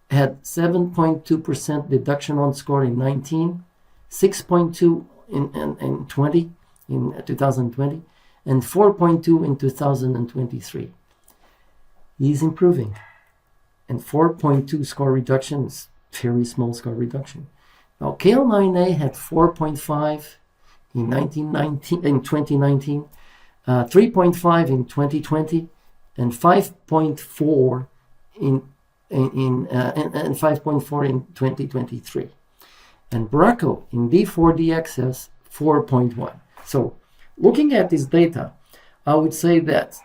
had 7.2% deduction on score in 19, 6.2 in 20, in 2020, and 4.2 in 2023. He's improving. And 4.2 score reduction is very small score reduction. Now, KL9A had 4.5 in 2019, 3.5 in 2020, and 5.4 and 5.4 in 2023. And Braco in D4DX has 4.1. So looking at this data, I would say that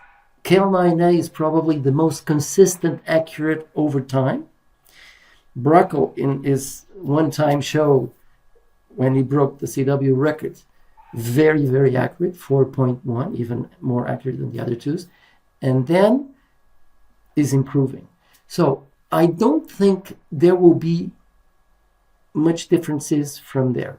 KL9A is probably the most consistent, accurate over time. Braco in his one-time show, when he broke the CW record, very, very accurate, 4.1, even more accurate than the other twos, and then is improving. So I don't think there will be much differences from there.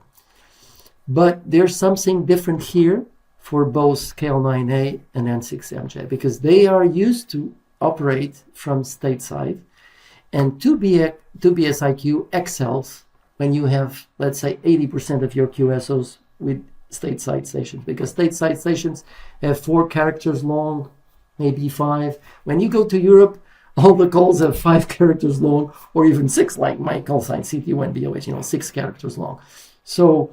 But there's something different here for both KL9A and N6MJ, because they are used to operate from stateside, and 2BSIQ excels when you have, let's say, 80% of your QSOs with stateside stations, because stateside stations have 4 characters long, maybe 5. When you go to Europe, all the calls have 5 characters long, or even 6, like my call sign CT1BOH, 6 characters long. So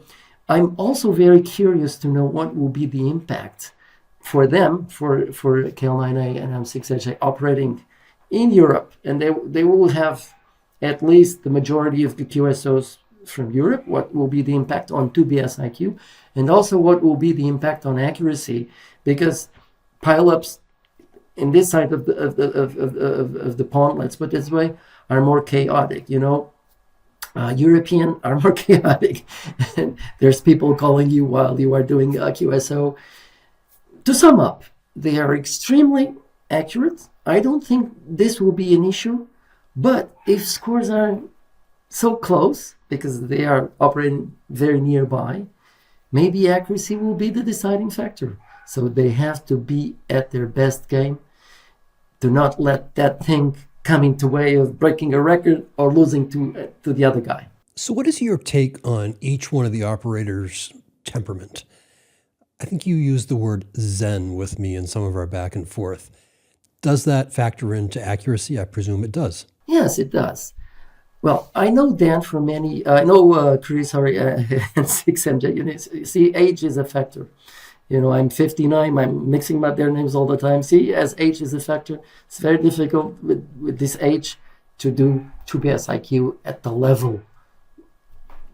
I'm also very curious to know what will be the impact for them, for KL9A and M6MJ operating in Europe. And they will have at least the majority of the QSOs from Europe. What will be the impact on 2BSIQ, and also what will be the impact on accuracy, because pileups in this side of the pond, let's put it this way, are more chaotic. European are more chaotic, and there's people calling you while you are doing a QSO. To sum up, they are extremely accurate. I don't think this will be an issue, but if scores are so close, because they are operating very nearby, maybe accuracy will be the deciding factor. So they have to be at their best game, to not let that thing come into way of breaking a record or losing to the other guy. So what is your take on each one of the operators' temperament? I think you used the word zen with me in some of our back and forth. Does that factor into accuracy? I presume it does. Yes, it does. Well, I know Dan from I know Chris, and 6MJ. You see, age is a factor. I'm 59. I'm mixing up their names all the time. See, as age is a factor, it's very difficult with this age to do 2BSIQ at the level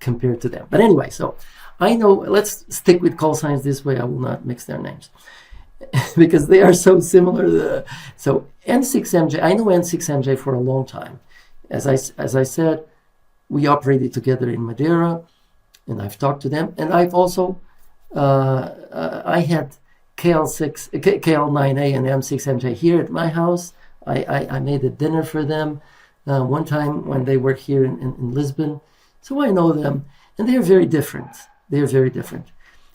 compared to them. But anyway, so I know, let's stick with call signs this way. I will not mix their names because they are so similar. So N6MJ, I know N6MJ for a long time. As I said, we operated together in Madeira, and I've talked to them, and I've also I had KL9A and M6MJ here at my house. I made a dinner for them one time when they were here in Lisbon. So I know them, and they're very different. They're very different.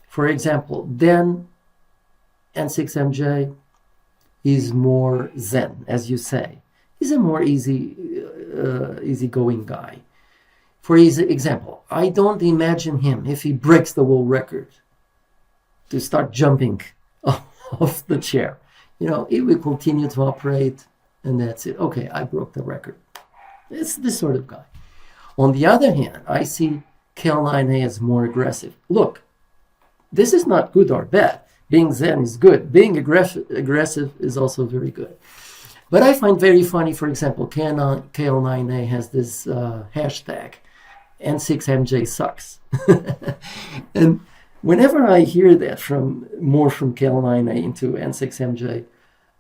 For example, then N6MJ is more zen, as you say. He's a more easygoing guy. For example, I don't imagine him, if he breaks the world record, to start jumping off the chair. He will continue to operate, and that's it. Okay, I broke the record. It's this sort of guy. On the other hand, I see KL9A as more aggressive. Look, this is not good or bad. Being zen is good. Being aggressive is also very good. But I find very funny, for example, KL9A has this hashtag, N6MJ sucks. And whenever I hear that from KL9A into N6MJ,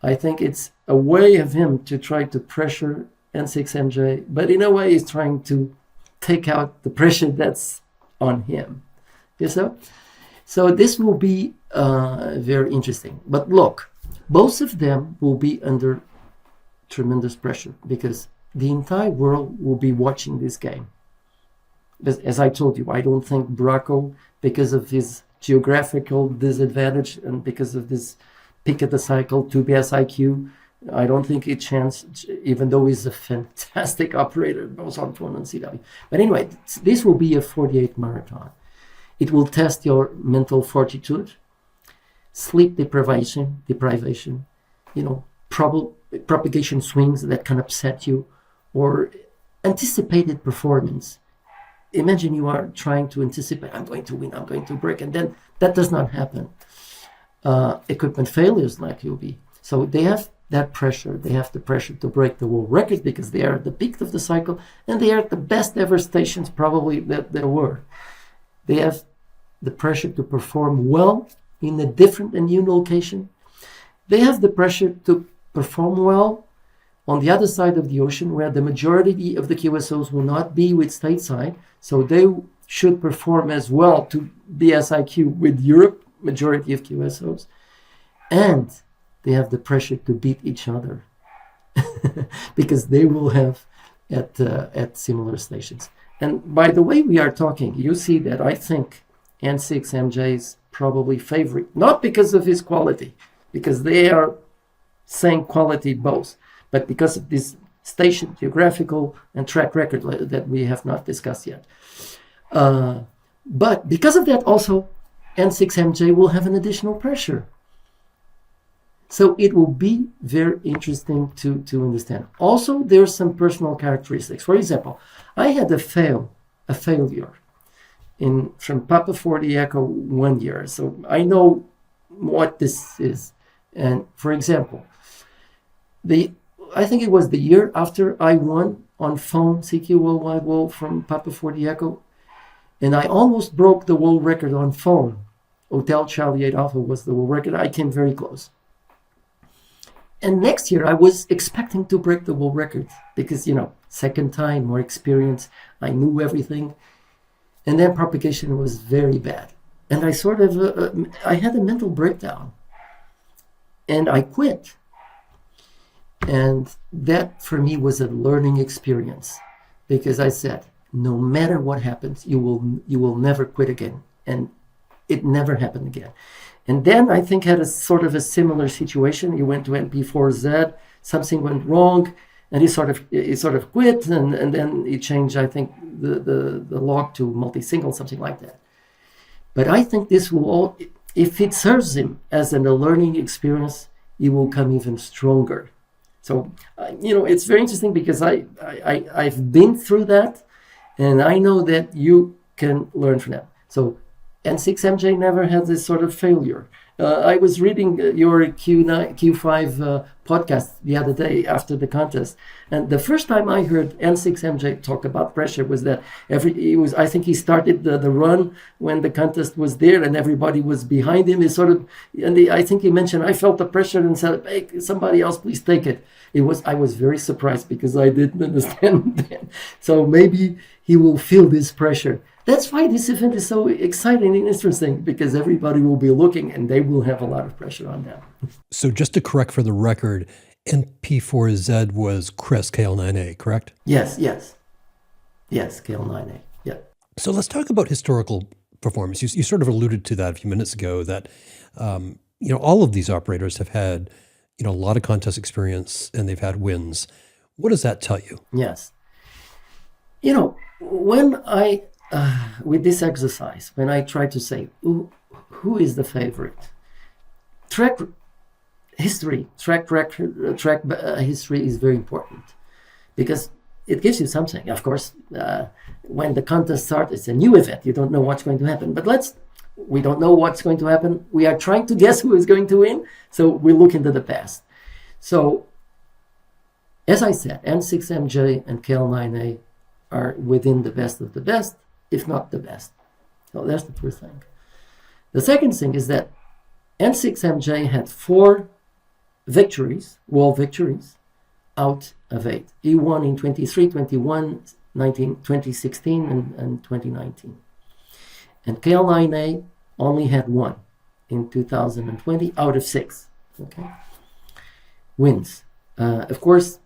I think it's a way of him to try to pressure N6MJ, but in a way he's trying to take out the pressure that's on him. So this will be very interesting. But look, both of them will be under tremendous pressure, because the entire world will be watching this game. But as I told you, I don't think Braco, because of his geographical disadvantage and because of this peak of the cycle, 2 BSIQ, I don't think he chance, even though he's a fantastic operator, both on phone and CW. But anyway, this will be a 48 marathon. It will test your mental fortitude, sleep deprivation, propagation swings that can upset you, or anticipated performance. Imagine you are trying to anticipate, I'm going to win, I'm going to break, and then that does not happen. Equipment failures like you'll be. So they have that pressure. They have the pressure to break the world record because they are at the peak of the cycle and they are at the best ever stations probably that there were. They have the pressure to perform well in a different and new location. They have the pressure to perform well on the other side of the ocean where the majority of the QSOs will not be with stateside. So they should perform as well to BSIQ with Europe, majority of QSOs. And they have the pressure to beat each other because they will have at similar stations. And by the way we are talking, you see that I think N6MJ is probably favorite, not because of his quality, because they are same quality both, but because of this station, geographical, and track record that we have not discussed yet. But because of that also, N6MJ will have an additional pressure. So it will be very interesting to understand. Also, there are some personal characteristics. For example, I had a failure from Papa 40 Echo 1 year. So I know what this is. And for example, I think it was the year after I won on phone CQ Worldwide World from Papa 40 Echo, and I almost broke the world record on phone. Hotel Charlie 8 Alpha was the world record. I came very close. And next year I was expecting to break the world record because, second time, more experience, I knew everything. And then propagation was very bad. And I sort of, I had a mental breakdown. And I quit. And that for me was a learning experience because I said, no matter what happens, you will never quit again. And it never happened again. And then I think had a sort of a similar situation. He went to NP4Z, something went wrong, and he sort of quit, and then he changed, I think, the log to multi-single, something like that. But I think this will all, if it serves him as a learning experience, he will come even stronger. So, it's very interesting because I've been through that, and I know that you can learn from that. So N6MJ never had this sort of failure. I was reading your Q5 podcast the other day after the contest, and the first time I heard N6MJ talk about pressure was that I think he started the run when the contest was there, and everybody was behind him. I think he mentioned I felt the pressure and said, "Hey, somebody else, please take it." I was very surprised because I didn't understand that. So maybe he will feel this pressure. That's why this event is so exciting and interesting, because everybody will be looking and they will have a lot of pressure on them. So just to correct for the record, NP4Z was Chris KL9A, correct? Yes, KL9A, yeah. So let's talk about historical performance. You sort of alluded to that a few minutes ago that, all of these operators have had, a lot of contest experience and they've had wins. What does that tell you? Yes. When with this exercise, when I try to say, who is the favorite? Track history is very important because it gives you something. Of course, when the contest starts, it's a new event. You don't know what's going to happen. But we don't know what's going to happen. We are trying to guess who is going to win. So we look into the past. So, as I said, N6MJ and KL9A are within the best of the best, if not the best. So that's the first thing. The second thing is that N6MJ had 4 victories, world victories, out of 8. He won in 23, 21, 2016, and 2019. And KL9A only had 1 in 2020 out of 6. Okay, wins. Of course,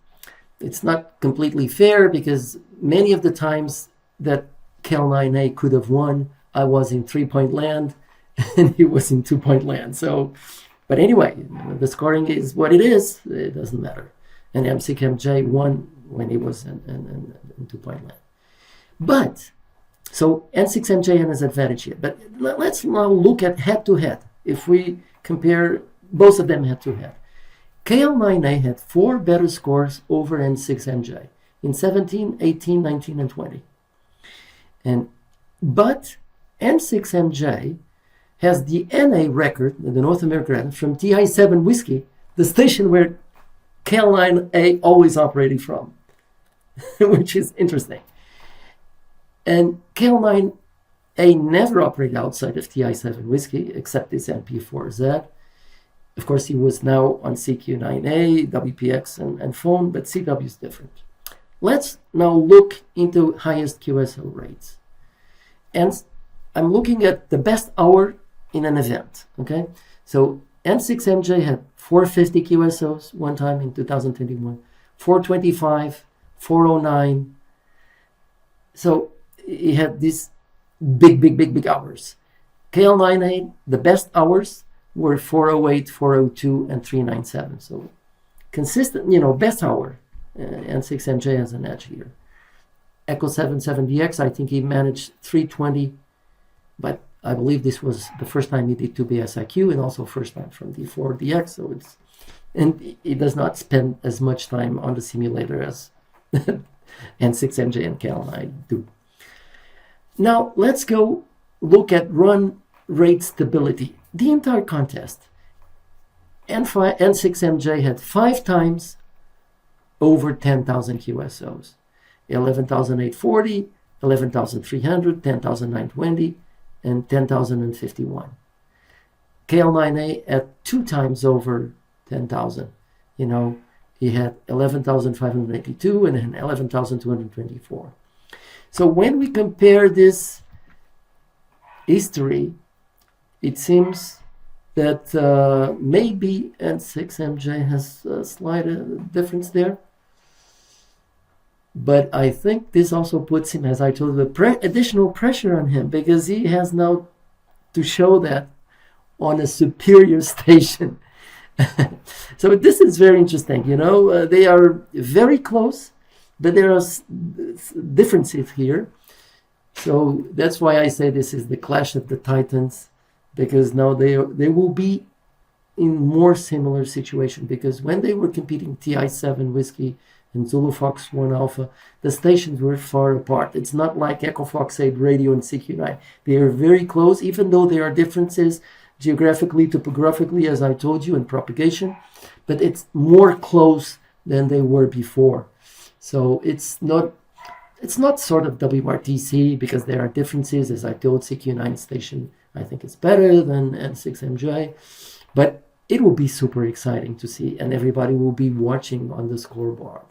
it's not completely fair because many of the times that Cal 9A could have won. I was in 3-point land and he was in 2-point land. So, but anyway, the scoring is what it is. It doesn't matter. And M6MJ won when he was in 2-point land. But, so N6MJ has an advantage here. But let's now look at head-to-head. If we compare both of them head-to-head. KL9A had 4 better scores over N6MJ in 17, 18, 19, and 20. But N6MJ has the NA record, the North American record, from TI7 Whiskey, the station where KL9A always operated from, which is interesting. And KL9A never operated outside of TI7 Whiskey, except this NP4Z. Of course, he was now on CQ9A, WPX, and phone, but CW is different. Let's now look into highest QSO rates. And I'm looking at the best hour in an event, okay? So N6MJ had 450 QSOs one time in 2021, 425, 409. So he had these big hours. KL9A, the best hours were 408, 402, and 397. So consistent, best hour. N6MJ has an edge here. Echo 77DX, I think he managed 320, but I believe this was the first time he did 2BSIQ and also first time from D4DX. So and he does not spend as much time on the simulator as N6MJ and KL9 do. Now let's go look at run rate stability. The entire contest, N6MJ had 5 times over 10,000 QSOs. 11,840, 11,300, 10,920, and 10,051. KL9A at 2 times over 10,000. He had 11,582 and then 11,224. So when we compare this history, it seems that maybe N6MJ has a slight difference there. But I think this also puts him, as I told you, additional pressure on him because he has now to show that on a superior station. So this is very interesting. They are very close, but there are differences here. So that's why I say this is the clash of the titans, because now they will be in more similar situation, because when they were competing TI7 Whiskey and Zulu Fox 1 Alpha, the stations were far apart. It's not like Echo Fox 8 Radio and CQ9. They are very close, even though there are differences geographically, topographically, as I told you, in propagation, but it's more close than they were before. So it's not sort of WRTC, because there are differences. As I told, CQ9 station, I think it's better than N6MJ, but it will be super exciting to see, and everybody will be watching on the scoreboard.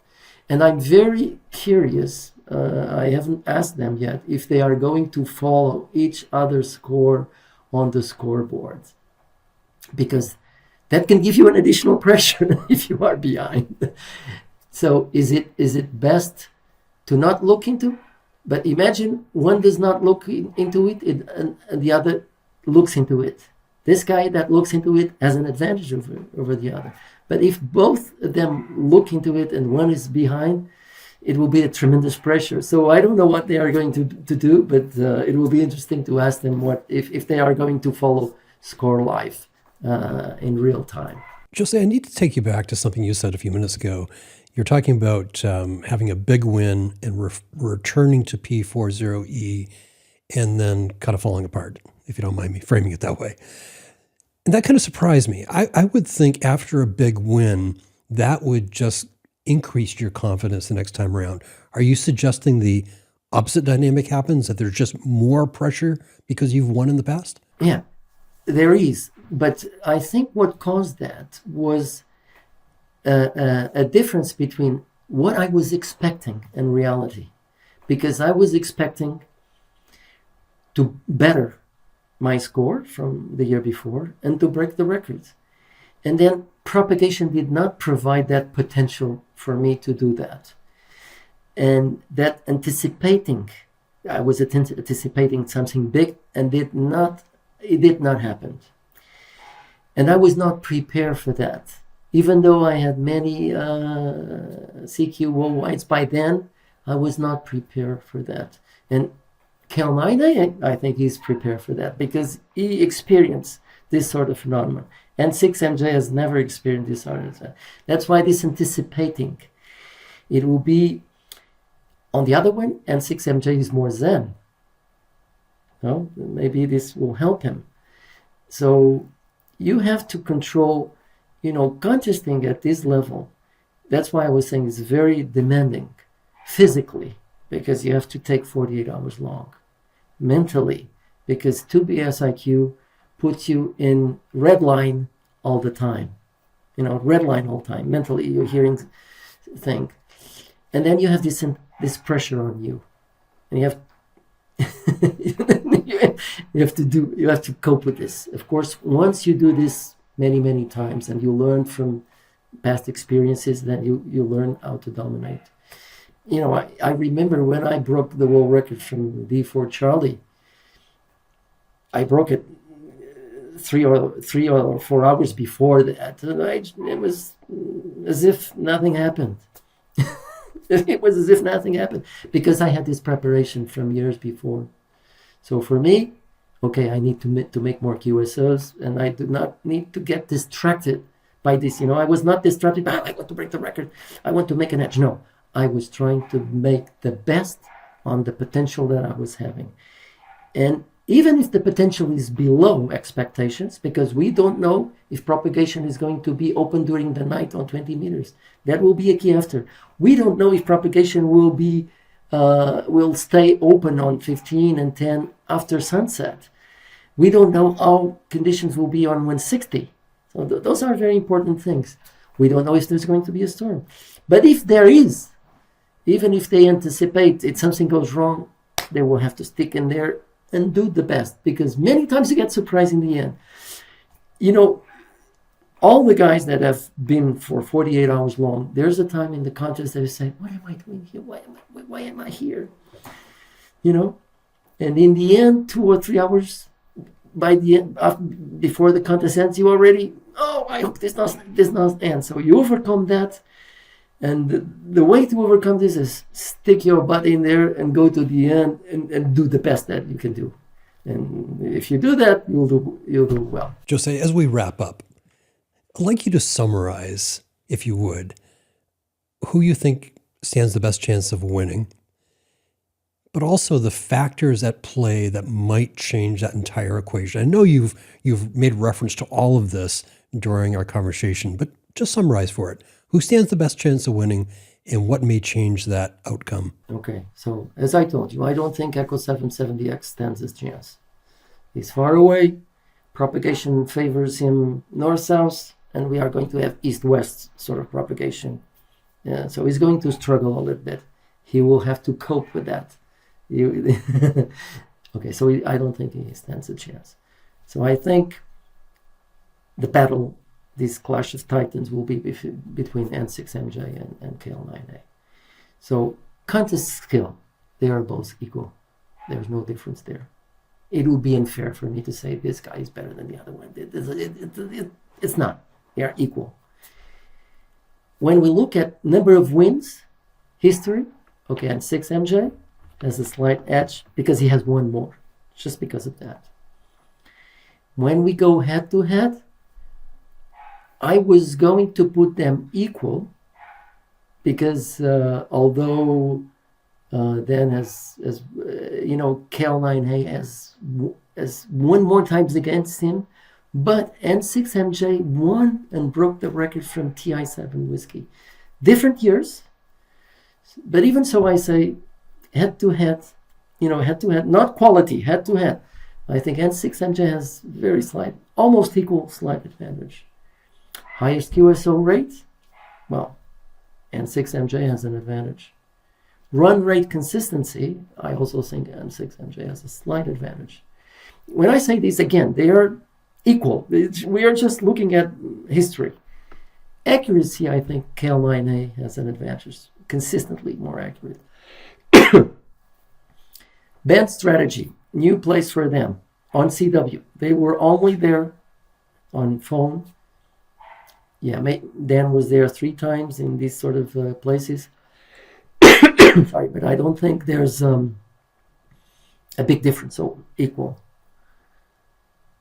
And I'm very curious, I haven't asked them yet, if they are going to follow each other's score on the scoreboard, because that can give you an additional pressure if you are behind. So is it best to not look into? But imagine one does not look into it, and the other looks into it. This guy that looks into it has an advantage over the other. But if both of them look into it and one is behind, it will be a tremendous pressure. So I don't know what they are going to do, but it will be interesting to ask them what if they are going to follow Score Live in real time. Jose, I need to take you back to something you said a few minutes ago. You're talking about having a big win and returning to P40E and then kind of falling apart, if you don't mind me framing it that way. And that kind of surprised me. I would think after a big win, that would just increase your confidence the next time around. Are you suggesting the opposite dynamic happens, that there's just more pressure because you've won in the past? Yeah, there is. But I think what caused that was a difference between what I was expecting and reality. Because I was expecting to better my score from the year before and to break the records. And then propagation did not provide that potential for me to do that. And that anticipating I was anticipating something big, and it did not happen. And I was not prepared for that. Even though I had many CQ worldwides by then, I was not prepared for that. And Cal9A, I think he's prepared for that because he experienced this sort of phenomenon. And 6MJ has never experienced this sort of thing. That's why this anticipating. It will be on the other one, and 6MJ is more zen. No? Maybe this will help him. So you have to control, conscious thing at this level. That's why I was saying it's very demanding physically, because you have to take 48 hours long. Mentally, because 2BSIQ puts you in red line all the time. Red line all the time. Mentally, you're hearing thing. And then you have this pressure on you. And you have you have to cope with this. Of course, once you do this many, many times and you learn from past experiences, then you learn how to dominate. I remember when I broke the world record from D4 Charlie, I broke it 3 or 4 hours before that. It was as if nothing happened. It was as if nothing happened because I had this preparation from years before. So for me, okay, I need to make more QSOs, and I do not need to get distracted by this. I was not distracted by, I want to break the record, I want to make an edge. No, I was trying to make the best on the potential that I was having. And even if the potential is below expectations, because we don't know if propagation is going to be open during the night on 20 meters. That will be a key after. We don't know if propagation will stay open on 15 and 10 after sunset. We don't know how conditions will be on 160. So those are very important things. We don't know if there's going to be a storm. But if there is, even if they anticipate if something goes wrong, they will have to stick in there and do the best, because many times you get surprised in the end. All the guys that have been for 48 hours long, there's a time in the contest they say, what am I doing here? Why am I here? And in the end, 2 or 3 hours by the end, before the contest ends, you already, I hope this not end. So you overcome that. And the way to overcome this is stick your butt in there and go to the end and do the best that you can do. And if you do that, you'll do well. Jose, as we wrap up, I'd like you to summarize, if you would, who you think stands the best chance of winning, but also the factors at play that might change that entire equation. I know you've made reference to all of this during our conversation, but just summarize for it. Who stands the best chance of winning, and what may change that outcome? Okay, so as I told you, I don't think Echo 77DX stands his chance. He's far away, propagation favors him north-south, and we are going to have east-west sort of propagation. Yeah, so he's going to struggle a little bit. He will have to cope with that. Okay, so I don't think he stands a chance. So I think the battle, this clash of titans, will be between N6MJ and KL9A. So contest skill, they are both equal. There's no difference there. It would be unfair for me to say this guy is better than the other one. It's not. They are equal. When we look at number of wins, history, okay, N6MJ has a slight edge because he has one more, just because of that. When we go head to head, I was going to put them equal because although then KL9A has won more times against him, but N6MJ won and broke the record from TI7 whiskey. Different years, but even so, I say head to head, not quality, head to head. I think N6MJ has very slight, almost equal slight advantage. Highest QSO rate, well, N6MJ has an advantage. Run rate consistency, I also think N6MJ has a slight advantage. When I say these again, they are equal. We are just looking at history. Accuracy, I think KL9A has an advantage, consistently more accurate. Band strategy, new place for them on CW. They were only there on phone. Yeah, Dan was there 3 times in these sort of places. Sorry, but I don't think there's a big difference, so equal.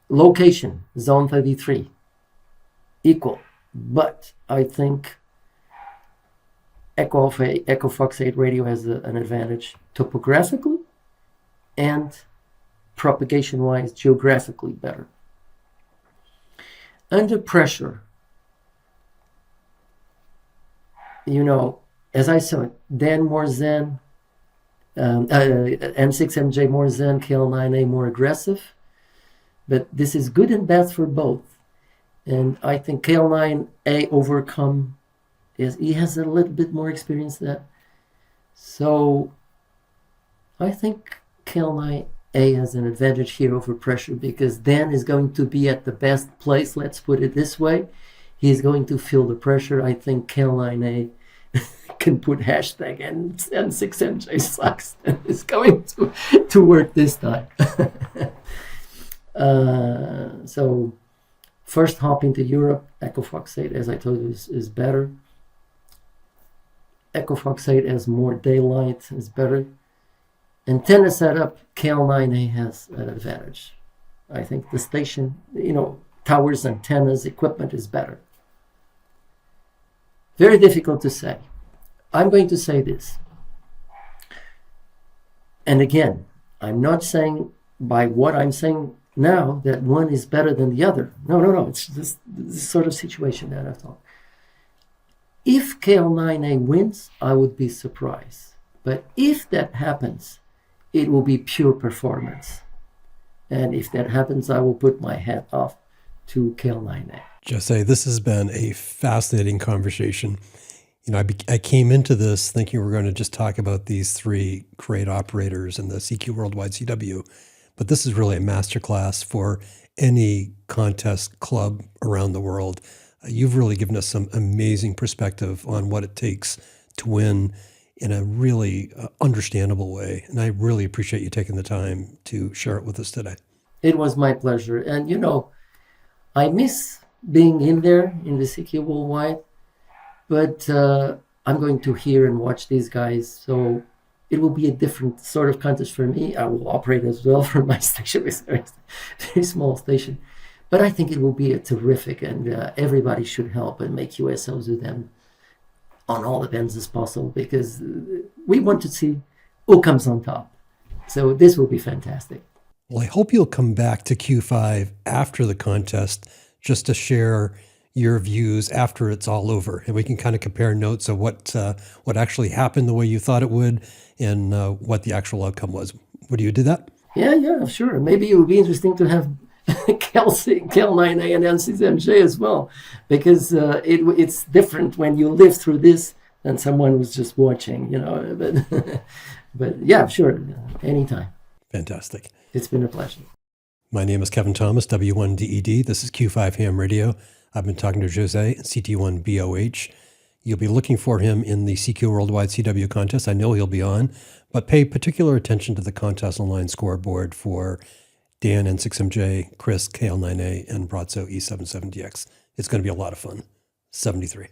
Location, zone 33, equal. But I think Echo Fox 8 radio has an advantage topographically and propagation-wise, geographically better. Under pressure, you know, as I said, Dan more zen, M6MJ more zen, KL9A more aggressive. But this is good and bad for both. And I think KL9A overcome he has a little bit more experience there. So I think KL9A has an advantage here over pressure because Dan is going to be at the best place, let's put it this way. He's going to feel the pressure. I think KL9A can put hashtag and M6MJ sucks and is going to work this time. So first hop into Europe, Echo Fox 8, as I told you, is better. Echo Fox 8 has more daylight, is better. Antenna setup, KL9A has an advantage. I think the station, you know, towers, antennas, equipment is better. Very difficult to say. I'm going to say this. And again, I'm not saying by what I'm saying now that one is better than the other. No. It's this sort of situation that I thought. If KL9A wins, I would be surprised. But if that happens, it will be pure performance. And if that happens, I will put my hat off to KL9A. Jose, this has been a fascinating conversation. You know, I came into this thinking we're going to just talk about these 3 great operators in the CQ Worldwide CW, but this is really a masterclass for any contest club around the world. You've really given us some amazing perspective on what it takes to win in a really understandable way, and I really appreciate you taking the time to share it with us today. It was my pleasure, and you know, I miss being in there in the CQ Worldwide, but I'm going to hear and watch these guys, so it will be a different sort of contest for me. I will operate as well for my station. It's a very small station, but I think it will be a terrific, and everybody should help and make USOs with them on all events as possible, because we want to see who comes on top. So this will be fantastic. Well, I hope you'll come back to Q5 after the contest just to share your views after it's all over, and we can kind of compare notes of what actually happened the way you thought it would, and what the actual outcome was. Would you do that? Yeah, sure. Maybe it would be interesting to have KL9A and M6MJ as well, because it's different when you live through this than someone who's just watching, you know. But yeah, sure, anytime. Fantastic. It's been a pleasure. My name is Kevin Thomas, W1DED. This is Q5 Ham Radio. I've been talking to Jose, CT1BOH. You'll be looking for him in the CQ Worldwide CW contest. I know he'll be on, but pay particular attention to the contest online scoreboard for Dan N6MJ, Chris KL9A, and Braco E77DX. It's going to be a lot of fun. 73.